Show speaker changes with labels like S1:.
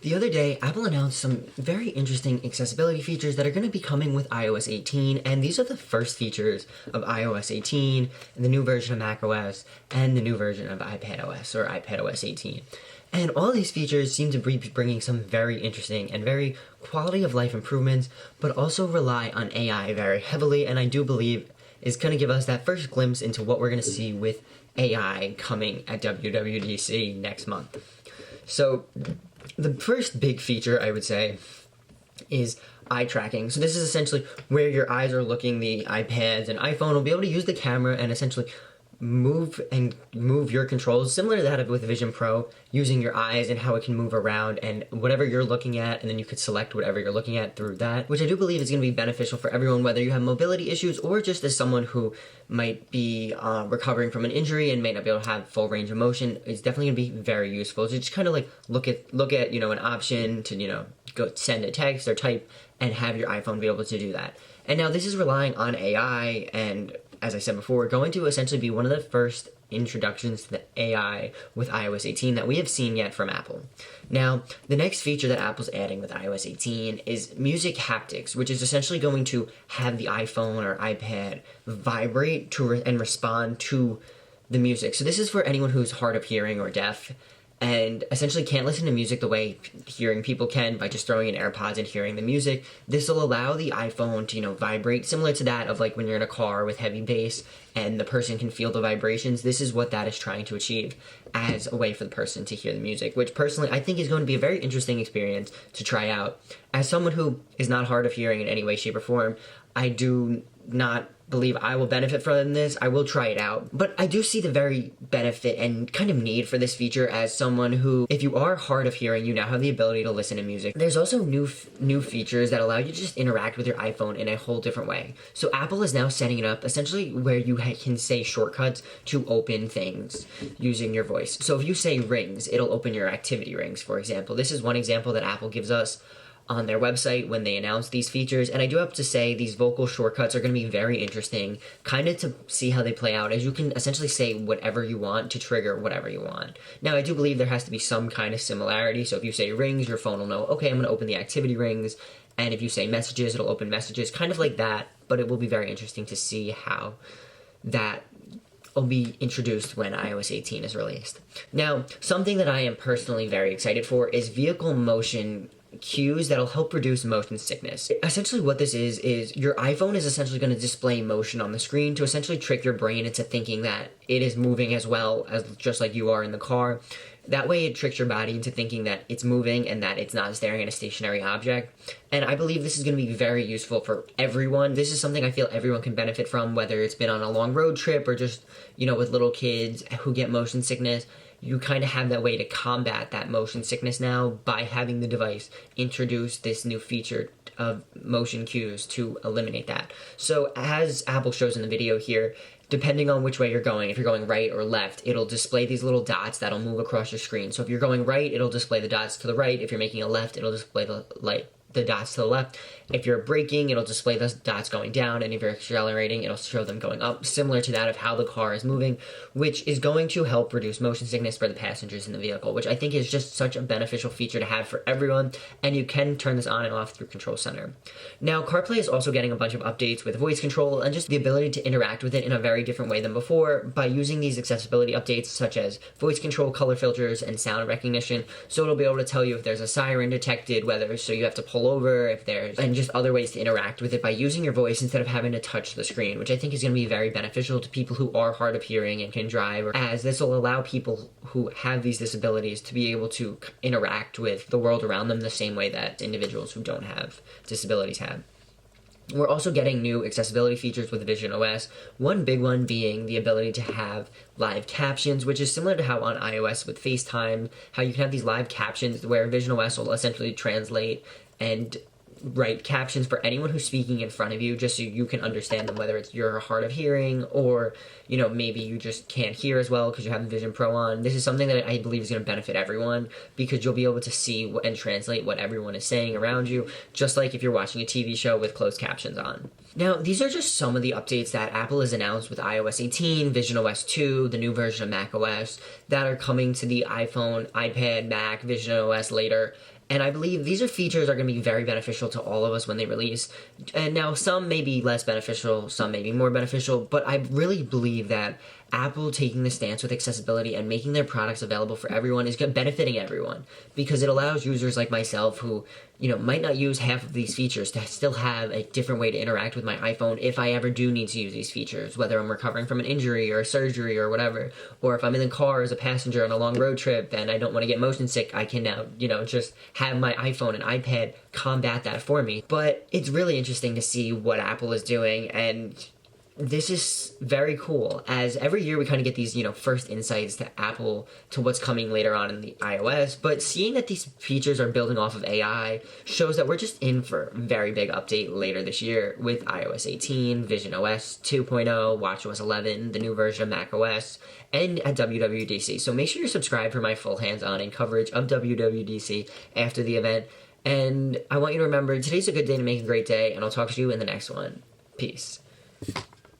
S1: The other day, Apple announced some very interesting accessibility features that are going to be coming with iOS 18, and these are the first features of iOS 18, and the new version of macOS, and the new version of iPadOS, or iPadOS 18. And all these features seem to be bringing some very interesting and very quality of life improvements, but also rely on AI very heavily, and I do believe is going to give us that first glimpse into what we're going to see with AI coming at WWDC next month. So the first big feature, I would say, is eye tracking. So this is essentially where your eyes are looking. The iPads and iPhone will be able to use the camera and essentially move your controls, similar to that with Vision Pro, using your eyes and how it can move around and whatever you're looking at, and then you could select whatever you're looking at through that, which I do believe is going to be beneficial for everyone, whether you have mobility issues or just as someone who might be recovering from an injury and may not be able to have full range of motion. It's definitely going to be very useful. So just kind of like look at an option to go send a text or type and have your iPhone be able to do that. And now this is relying on AI, and as I said before, going to essentially be one of the first introductions to the AI with iOS 18 that we have seen yet from Apple. Now, the next feature that Apple's adding with iOS 18 is Music Haptics, which is essentially going to have the iPhone or iPad vibrate and respond to the music. So this is for anyone who's hard of hearing or deaf, and essentially can't listen to music the way hearing people can by just throwing in AirPods and hearing the music. This will allow the iPhone to, vibrate, similar to that of like when you're in a car with heavy bass and the person can feel the vibrations. This is what that is trying to achieve as a way for the person to hear the music, which personally I think is going to be a very interesting experience to try out. As someone who is not hard of hearing in any way, shape, or form, I do not believe I will benefit from this. I will try it out, but I do see the very benefit and kind of need for this feature as someone who, if you are hard of hearing, you now have the ability to listen to music. There's also new features that allow you to just interact with your iPhone in a whole different way. So Apple is now setting it up essentially where you can say shortcuts to open things using your voice. So if you say rings, it'll open your activity rings, for example. This is one example that Apple gives us on their website when they announce these features, and I do have to say these vocal shortcuts are going to be very interesting, kind of to see how they play out, as you can essentially say whatever you want to trigger whatever you want. Now, I do believe there has to be some kind of similarity, so if you say rings, your phone will know, okay, I'm going to open the activity rings, and if you say messages, it'll open messages, kind of like that, but it will be very interesting to see how that will be introduced when iOS 18 is released. Now, something that I am personally very excited for is vehicle motion cues that'll help reduce motion sickness. Essentially what this is your iPhone is essentially going to display motion on the screen to essentially trick your brain into thinking that it is moving as well as just like you are in the car. That way it tricks your body into thinking that it's moving and that it's not staring at a stationary object. And I believe this is going to be very useful for everyone. This is something I feel everyone can benefit from, whether it's been on a long road trip or just, with little kids who get motion sickness. You kind of have that way to combat that motion sickness now by having the device introduce this new feature of motion cues to eliminate that. So as Apple shows in the video here, depending on which way you're going, if you're going right or left, it'll display these little dots that'll move across your screen. So if you're going right, it'll display the dots to the right. If you're making a left, it'll display the dots to the left. If you're braking, it'll display the dots going down, and if you're accelerating, it'll show them going up, similar to that of how the car is moving, which is going to help reduce motion sickness for the passengers in the vehicle, which I think is just such a beneficial feature to have for everyone, and you can turn this on and off through Control Center. Now, CarPlay is also getting a bunch of updates with voice control and just the ability to interact with it in a very different way than before by using these accessibility updates such as voice control, color filters, and sound recognition. So it'll be able to tell you if there's a siren detected, so you have to pull over, and just other ways to interact with it by using your voice instead of having to touch the screen, which I think is going to be very beneficial to people who are hard of hearing and can drive, as this will allow people who have these disabilities to be able to interact with the world around them the same way that individuals who don't have disabilities have. We're also getting new accessibility features with Vision OS, one big one being the ability to have live captions, which is similar to how on iOS with FaceTime, how you can have these live captions where Vision OS will essentially translate and write captions for anyone who's speaking in front of you, just so you can understand them, whether it's you're hard of hearing or, maybe you just can't hear as well because you have the Vision Pro on. This is something that I believe is going to benefit everyone because you'll be able to see and translate what everyone is saying around you, just like if you're watching a TV show with closed captions on. Now, these are just some of the updates that Apple has announced with iOS 18, Vision OS 2, the new version of macOS, that are coming to the iPhone, iPad, Mac, Vision OS later. And I believe these are features are going to be very beneficial to all of us when they release. And now some may be less beneficial, some may be more beneficial, but I really believe that Apple taking the stance with accessibility and making their products available for everyone is benefiting everyone, because it allows users like myself who, might not use half of these features to still have a different way to interact with my iPhone if I ever do need to use these features, whether I'm recovering from an injury or a surgery or whatever, or if I'm in the car as a passenger on a long road trip and I don't want to get motion sick, I can now, just have my iPhone and iPad combat that for me. But it's really interesting to see what Apple is doing, and this is very cool, as every year we kind of get these, first insights to Apple, to what's coming later on in the iOS, but seeing that these features are building off of AI shows that we're just in for a very big update later this year with iOS 18, Vision OS 2.0, watchOS 11, the new version of macOS, and at WWDC. So make sure you're subscribed for my full hands-on and coverage of WWDC after the event, and I want you to remember, today's a good day to make a great day, and I'll talk to you in the next one. Peace.